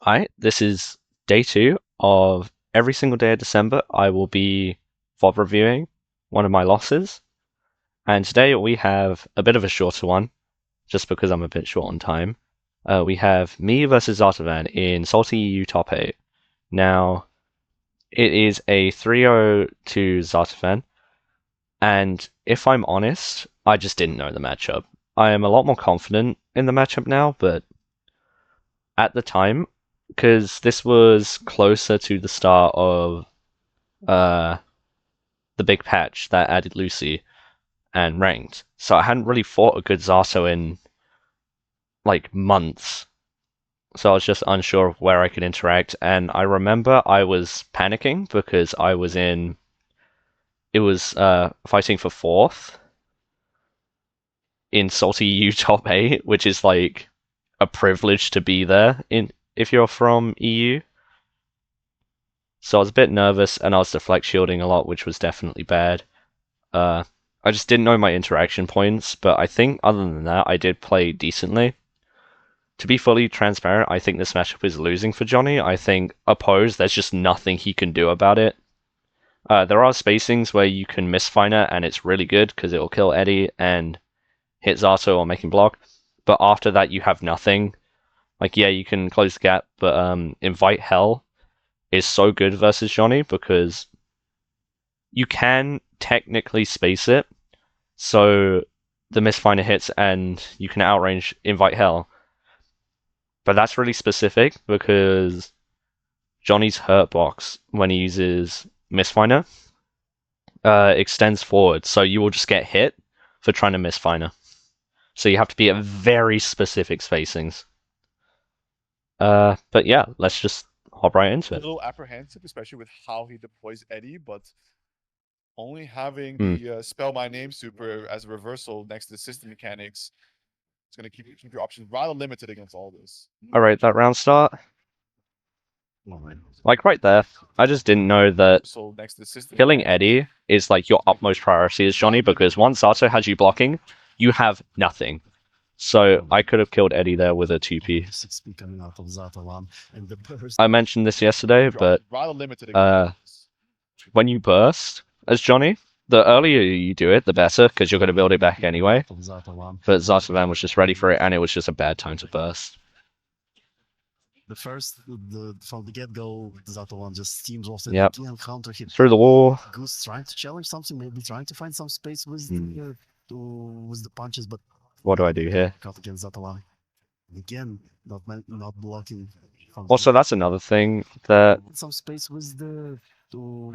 Alright, this is day 2 of every single day of December. I will be VOD reviewing one of my losses. And today we have a bit of a shorter one, just because I'm a bit short on time. We have me versus Zato-Van in Salty EU Top 8. Now, it is a 3-0 to Zato-Van. And if I'm honest, I just didn't know the matchup. I am a lot more confident in the matchup now, but at the time, because this was closer to the start of the big patch that added Lucy and ranked, so I hadn't really fought a good Zato in like months. So I was just unsure of where I could interact, and I remember I was panicking because I was in. It was fighting for 4th in Salty EU Top 8, which is like a privilege to be there in if you're from EU. So I was a bit nervous, and I was deflect shielding a lot, which was definitely bad. I just didn't know my interaction points, but I think other than that, I did play decently. To be fully transparent, I think this matchup is losing for Johnny. I think opposed, there's just nothing he can do about it. There are spacings where you can misfire, and it's really good because it will kill Eddie and hit Zato or make him block. But after that, you have nothing. Like, yeah, you can close the gap, but invite hell is so good versus Johnny because you can technically space it, so the misfire hits and you can outrange invite hell. But that's really specific because Johnny's hurt box when he uses misfire extends forward, so you will just get hit for trying to misfire. So you have to be at very specific spacings. But yeah, let's just hop right into A it. little apprehensive, especially with how he deploys Eddie, but only having the spell my name super as a reversal next to the system mechanics is going to keep your options rather limited against all this. Alright, that round start. Like right there, I just didn't know that So next to the system killing mechanics, Eddie is like your utmost priority as Johnny, because once Zato has you blocking, you have nothing. So I could have killed Eddie there with a 2p. I mentioned this yesterday, but rather limited against when you burst as Johnny, the earlier you do it, the better, because you're going to build it back anyway. But Zato-Van was just ready for it, and it was just a bad time to burst. From the get-go, Zato-Van just steams off the Yep. counter hit. Through the wall. Goose trying to challenge something, maybe trying to find some space with the punches, but what do I do here? Caught against Zato-Van. Again, not blocking. Also, that's another thing that some space with the.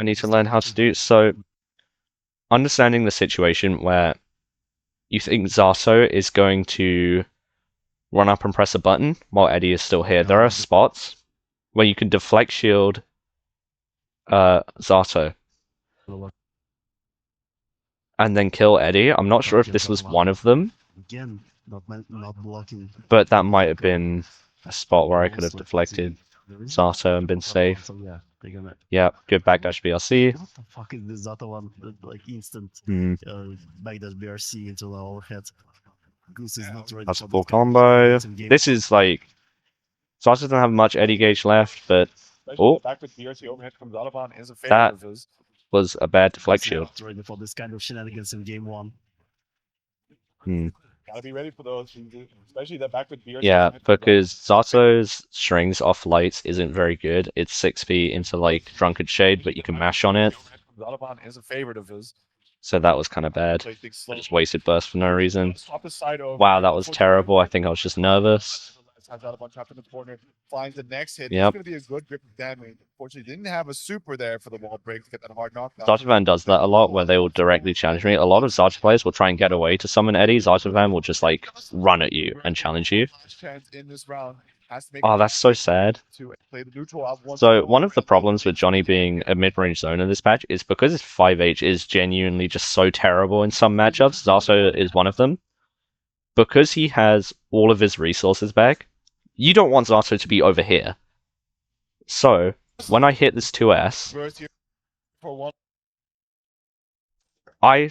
I need to learn how to do. So, understanding the situation where you think Zato is going to run up and press a button while Eddie is still here. There are spots where you can deflect shield Zato and then kill Eddie. I'm not sure if this was one of them. Again, not blocking. But that might have been a spot where I could have deflected Zato and been safe. Yeah, good backdash BRC. What the fuck is this Zato-Van? Like instant backdash BRC into the overhead. Goose is not ready. That's a full combo. This is like Zato doesn't have much Eddie gauge left, but that was a bad deflect shield. Ready for this kind of shenanigans in game 1. Gotta be ready for those, especially that backward BRC. Yeah, because Zato's strings off lights isn't very good. It's 6p into like Drunkard Shade, but you can mash on it. Zato-Van is a favorite of his. So that was kind of bad. I just wasted burst for no reason. Wow, that was terrible. I think I was just nervous. Finds the next hit. Yep. It's going to be a good grip of damage. Unfortunately, didn't have a super there for the wall break to get that hard knockdown. Zato-Van does that a lot, where they will directly challenge me. A lot of Zato players will try and get away to summon Eddie. Zato-Van will just like run at you and challenge you. Oh, that's so sad. So one of the problems with Johnny being a mid-range zoner this patch is because his 5H is genuinely just so terrible in some matchups. Zato is one of them. Because he has all of his resources back, you don't want Zato to be over here. So when I hit this 2S, I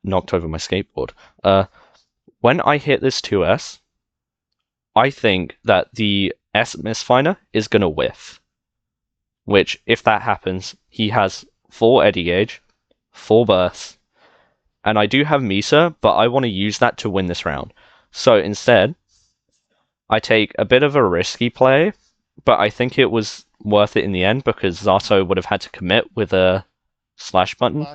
knocked over my skateboard. When I hit this 2S, I think that the S Mistfinder is going to whiff. Which, if that happens, he has full Eddy Gauge, full burst, and I do have Misa, but I want to use that to win this round. So instead, I take a bit of a risky play, but I think it was worth it in the end because Zato would have had to commit with a slash button,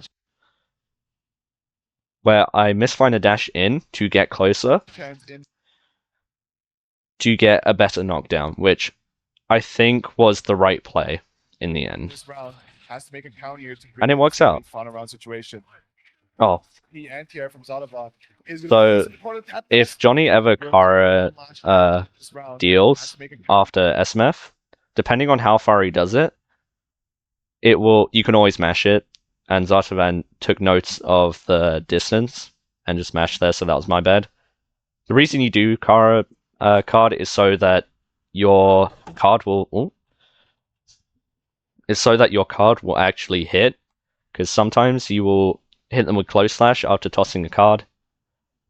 where I Mistfinder dash in to get closer to get a better knockdown, which I think was the right play in the end. This round has to make a counter to And it works out. Final round situation. Oh. The anti-air from Zato-Van is So, if Johnny ever Kara deals after SMF, depending on how far he does it, you can always mash it, and Zato-Van took notes of the distance and just mashed there, so that was my bad. The reason you do Kara card is so that your card will actually hit, because sometimes you will hit them with close slash after tossing a card,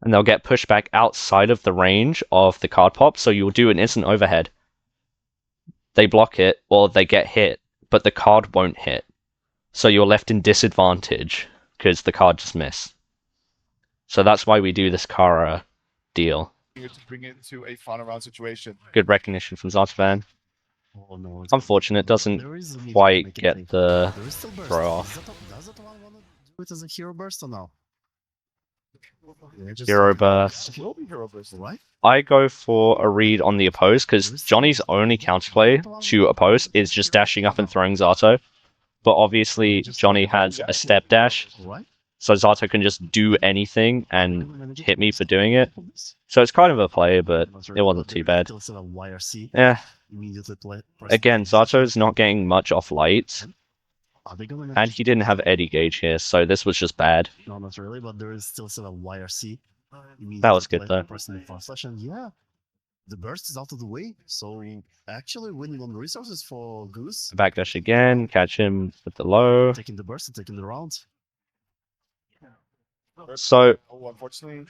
and they'll get pushed back outside of the range of the card pop, so you'll do an instant overhead. They block it, or they get hit, but the card won't hit. So you're left in disadvantage, because the card just missed. So that's why we do this Kara deal. To bring it to a final round situation. Good recognition from Zato-Van. Oh, no, Unfortunate, doesn't quite get the throw off. Does Zato-Van want to do it as a hero burst or no? Hero burst. Will be hero burst, Right? I go for a read on the oppose, because Johnny's only counterplay to oppose is just dashing up and throwing Zato. But obviously, Johnny has a step dash, so Zato can just do anything and hit me for doing it. So it's kind of a play, but it wasn't too bad. Yeah. Again, Zato's not getting much off light, and he didn't have Eddy Gauge here, so this was just bad. No, not really, but there is still a YRC. That was good though. Yeah, the burst is out of the way, so actually winning on resources for Goose. Backdash again, catch him with the low. Taking the burst and taking the round. So, unfortunately,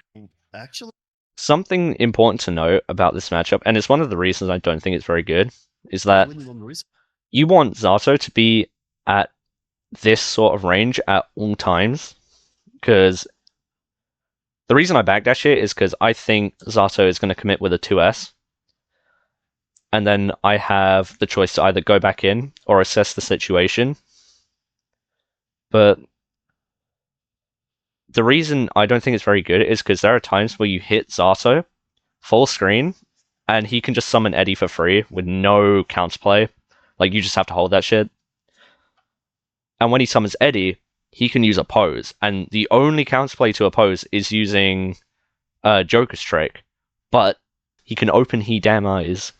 actually, something important to note about this matchup, and it's one of the reasons I don't think it's very good, is that you want Zato to be at this sort of range at all times, because the reason I backdash it is because I think Zato is going to commit with a 2S, and then I have the choice to either go back in or assess the situation. But the reason I don't think it's very good is because there are times where you hit Zato full screen, and he can just summon Eddy for free with no counterplay. Like, you just have to hold that shit. And when he summons Eddy, he can use oppose, and the only counterplay to oppose is using Joker's trick, but he can open He Damn Eyes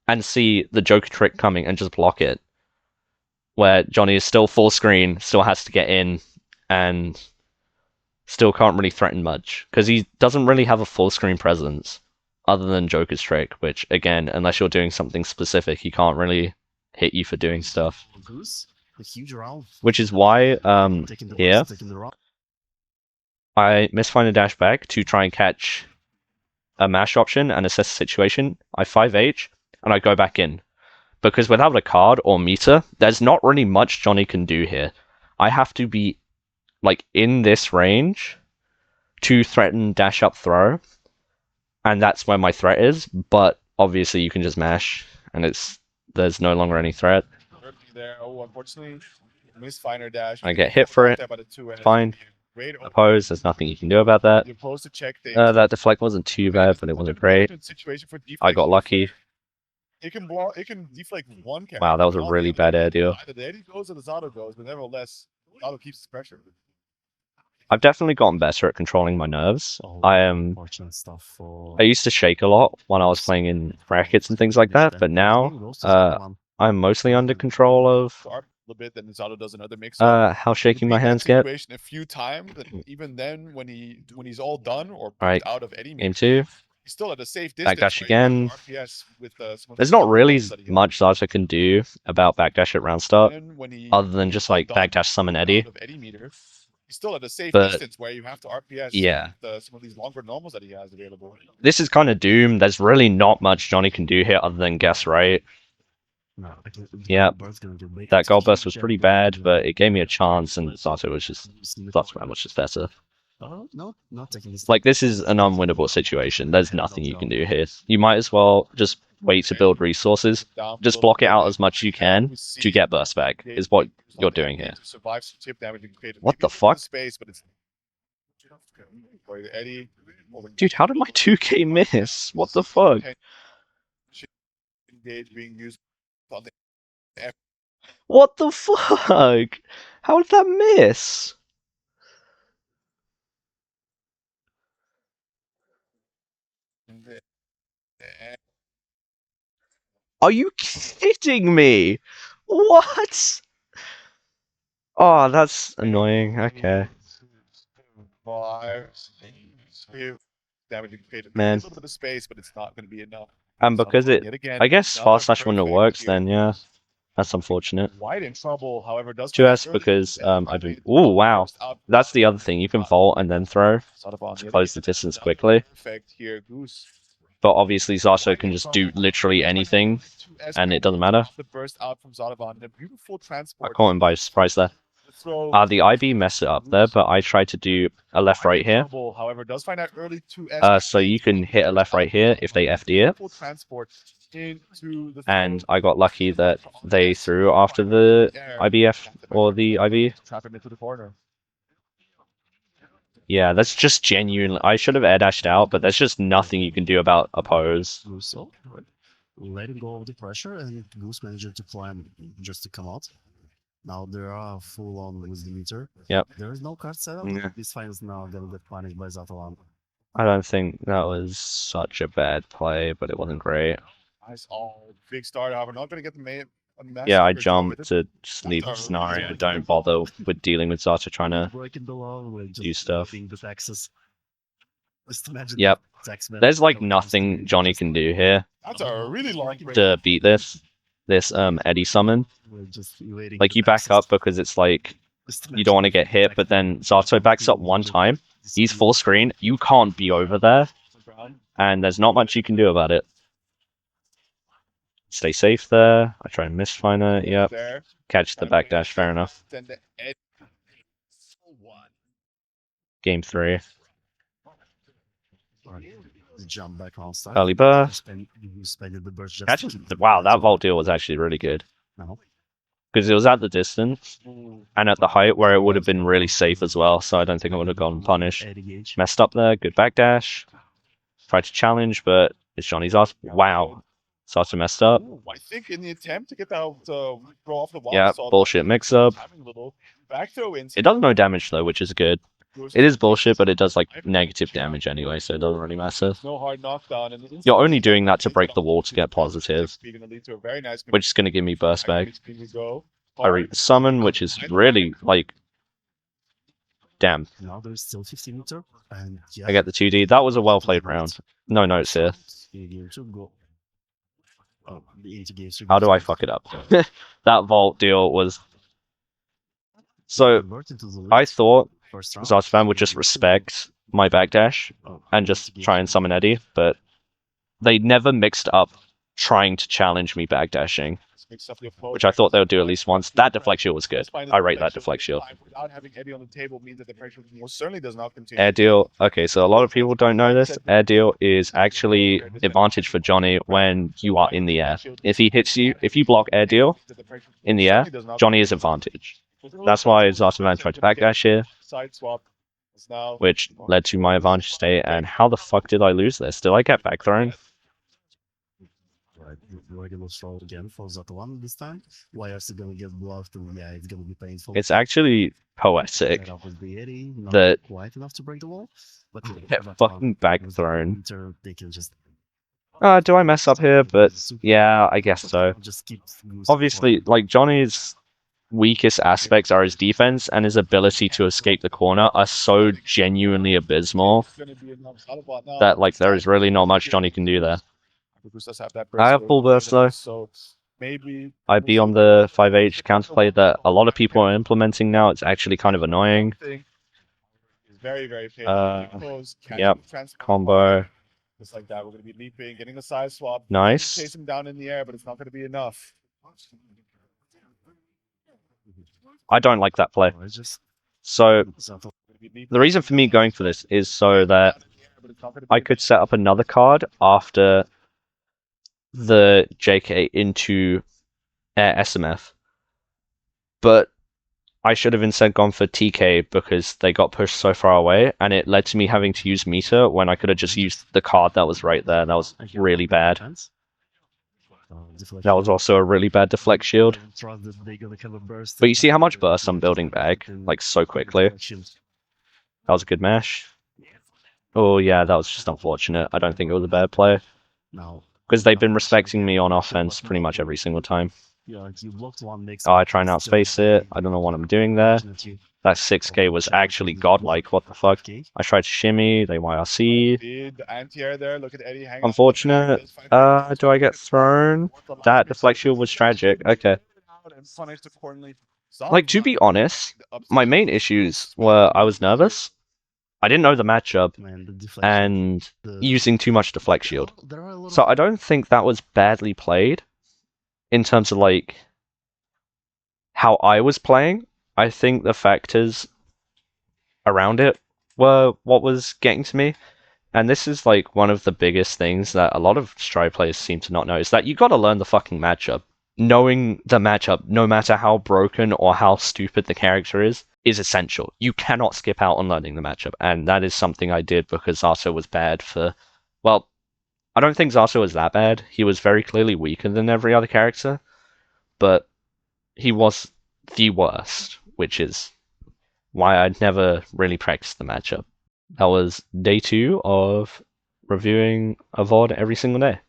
and see the Joker trick coming and just block it, where Johnny is still full screen, still has to get in, and still can't really threaten much, because he doesn't really have a full screen presence other than Joker's trick, which, again, unless you're doing something specific, he can't really hit you for doing stuff. Goose, a huge round. Which is why here I misfind a dash back to try and catch a mash option and assess the situation. I 5H and I go back in, because without a card or meter, there's not really much Johnny can do here. I have to be like in this range to threaten dash up throw, and that's where my threat is. But obviously you can just mash and there's no longer any threat. There. Oh, unfortunately, Mistfinder dash. I get hit for it. Fine. Oppose, there's nothing you can do about that. That deflect wasn't too bad, but it wasn't great. I got lucky. It can deflect one character. Wow, that was a really bad air deal. Either the Eddy goes or the Zato goes, but nevertheless, Zato keeps his pressure. I've definitely gotten better at controlling my nerves. I used to shake a lot when I was playing in brackets and things like that, but now I'm mostly under control of how shaky my hands get. A few times, and even then, when he's all done or out of Eddy, game 2. He's still at a safe distance. Backdash again. With, there's not really much Zato can do about backdash at round start, other than just like backdash summon Eddy. He's still at a safe But distance where you have to RPS yeah, some of these longer normals that he has available. this is kind of doomed. There's really not much Johnny can do here other than guess right. No, Yeah, that gold burst was pretty bad, uh, but it gave me a chance, and Zato-Van was just better. No, not taking this. Like, this is an unwinnable situation. There's nothing you can do here. You might as well just wait to build resources. Just block it out as much as you can to get burst back, is what you're doing here. What the fuck? Dude, how did my 2k miss? What the fuck? What the fuck? How did that miss? Are you kidding me? What? Oh, that's annoying. Okay. Man. A little bit of space, but it's not going to be enough. And because I guess fast slash window works, then yeah. That's unfortunate. White in trouble, however, does 2S because I do. Ooh, wow. That's the other thing. You can vault and then throw to close the distance quickly. But obviously Zato can just do literally anything, and it doesn't matter. I caught him by surprise there. The IB messed it up there, but I tried to do a left-right here. So you can hit a left-right here if they FD it. And I got lucky that they threw after the IBF or the IB. Yeah, that's just genuinely... I should have air dashed out, but there's just nothing you can do about oppose. Letting go of the pressure, and Goose managed to plan just to come out. Now there are full on with the meter. Yep. There is no card setup. Yeah. This fight is now gonna get punished by Zato-Van. I don't think that was such a bad play, but it wasn't great. Nice, big start. However, not gonna get the yeah, I jump to just leave the scenario. Don't bother with dealing with Zato trying to do stuff. Yep. There's like nothing Johnny can do here to beat this Eddie summon. Like, you back up because it's like you don't want to get hit, but then Zato backs up one time. He's full screen. You can't be over there, and there's not much you can do about it. Stay safe there. I try and misfire it. Yep. Catch the backdash. Fair enough. Game 3. Jump back on start. Early burst. Wow, that vault deal was actually really good. Because it was at the distance and at the height where it would have been really safe as well, so I don't think I would have gone punished. Messed up there. Good backdash. Tried to challenge, but it's Johnny's ass. Wow. Zato messed up. I think in the attempt to get that throw off the wall. Yeah, bullshit mix-up. It does no damage though, which is good. It is bullshit, but it does like negative damage anyway, so it doesn't really matter. No hard knockdown. You're only doing that to break the wall to get positive, which is going to give me burst back. I read the summon, which is really like... Damn. Now there's still 50 meter, and yeah, I get the 2D. That was a well-played round. No notes here. How do I fuck it up? That vault deal was... So, I thought Zato-Van would just respect my backdash and just try and summon Eddie, but they never mixed up trying to challenge me backdashing, which I thought they would do at least once. That deflect shield was good. I rate that deflect shield. Air deal. Okay, so a lot of people don't know this. Air deal is actually advantage for Johnny when you are in the air. If he hits you, if you block air deal in the air, Johnny is advantage. That's why Zato-Van tried to backdash here, which led to my advantage state. And how the fuck did I lose this? Did I get back thrown? Regular throw again for Zato-Van this time. YRC gonna get bluffed, and yeah, it's gonna be painful. It's actually poetic that quite enough to break the wall, but get fucking back thrown. They can just Do I mess up here? But yeah, I guess so. Obviously, like, Johnny's weakest aspects are his defense, and his ability to escape the corner are so genuinely abysmal that, like, there is really not much Johnny can do there. I have full burst though. I'd be on the 5H counterplay that a lot of people are implementing now. It's actually kind of annoying. very, very Uh, painful. Close, yep. transform Combo. just like that. We're gonna be leaping, getting the side swap. Nice. Chase him down in the air, but it's not gonna be enough. I don't like that play. It's just So Zato. the reason for me going for this is so that I could set up another card after the JK into Air SMF. But I should have instead gone for TK because they got pushed so far away, and it led to me having to use meter when I could have just used the card that was right there. That was really bad. That was also a really bad deflect shield. But you see how much burst I'm building back, like, so quickly. That was a good mash. Oh yeah, that was just unfortunate. I don't think it was a bad play. Because they've been respecting me on offense pretty much every single time. Oh, I try and outspace it. I don't know what I'm doing there. That 6k was actually godlike. What the fuck? I tried to shimmy. They YRC. The anti-air there. Look at Eddie hanging. Unfortunate. Do I get thrown? That deflect shield was tragic. Okay. Like, to be honest, my main issues were I was nervous. I didn't know the matchup, and using too much deflect shield. So I don't think that was badly played in terms of, like, how I was playing. I think the factors around it were what was getting to me. And this is, like, one of the biggest things that a lot of Stride players seem to not know, is that you gotta learn the fucking matchup. Knowing the matchup, no matter how broken or how stupid the character is essential. You cannot skip out on learning the matchup, and that is something I did because Zato was bad for... Well, I don't think Zato was that bad. He was very clearly weaker than every other character, but he was the worst, which is why I'd never really practiced the matchup. That was day 2 of reviewing a VOD every single day.